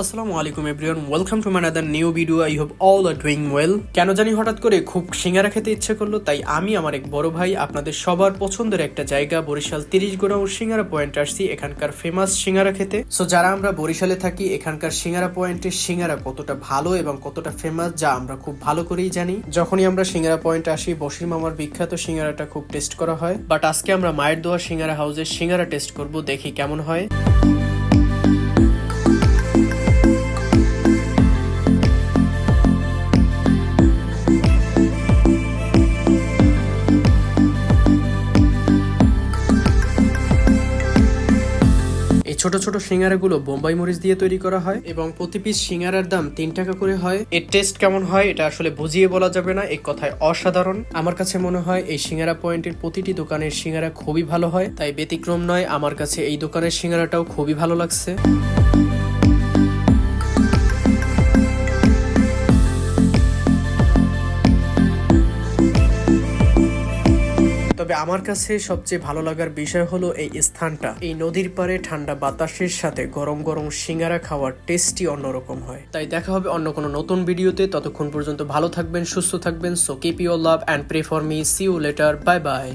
আসসালামু আলাইকুম everyone, welcome to my another new video. I hope all are doing well. কেন জানি হঠাৎ করে খুব সিঙ্গারা খেতে ইচ্ছে করলো, তাই আমি আমার এক বড় ভাই আপনাদের সবার পছন্দের একটা জায়গা বরিশাল 30 গোড়াউন সিঙ্গারা পয়েন্ট আসছি এখানকার ফেমাস সিঙ্গারা খেতে। সো যারা আমরা বরিশালে থাকি, এখানকার সিঙ্গারা পয়েন্টের সিঙ্গারা কতটা ভালো এবং কতটা ফেমাস যা আমরা খুব ভালো করেই জানি। যখনই আমরা সিঙ্গারা পয়েন্টে আসি, বশির মামার বিখ্যাত সিঙ্গারাটা খুব টেস্ট করা হয়। বাট আজকে আমরা মায়ের দোয়া সিঙ্গারা হাউসের সিঙ্গারা টেস্ট করব, দেখি কেমন হয়। ছোট ছোট সিঙ্গারাগুলো বোম্বাই মরিচ দিয়ে তৈরি করা হয় এবং প্রতি পিস সিঙ্গারার দাম 3 টাকা করে হয়। এর টেস্ট কেমন হয় এটা আসলে বুঝিয়ে বলা যাবে না, এক কথায় অসাধারণ। আমার কাছে মনে হয় এই সিঙ্গারা পয়েন্টের প্রতিটি দোকানের সিঙ্গারা খুবই ভালো হয়, তাই ব্যতিক্রম নয়, আমার কাছে এই দোকানের সিঙ্গারাটাও খুবই ভালো লাগছে। তবে আমার কাছে সবচেয়ে ভালো লাগার বিষয় হলো এই স্থানটা। এই নদীর পাড়ে ঠান্ডা বাতাসের সাথে গরম গরম সিঙ্গারা খাওয়ার টেস্টই অন্যরকম হয়। তাই দেখা হবে অন্য কোনো নতুন ভিডিওতে। ততক্ষণ পর্যন্ত ভালো থাকবেন, সুস্থ থাকবেন। So keep your love and pray for me. See you later, bye by.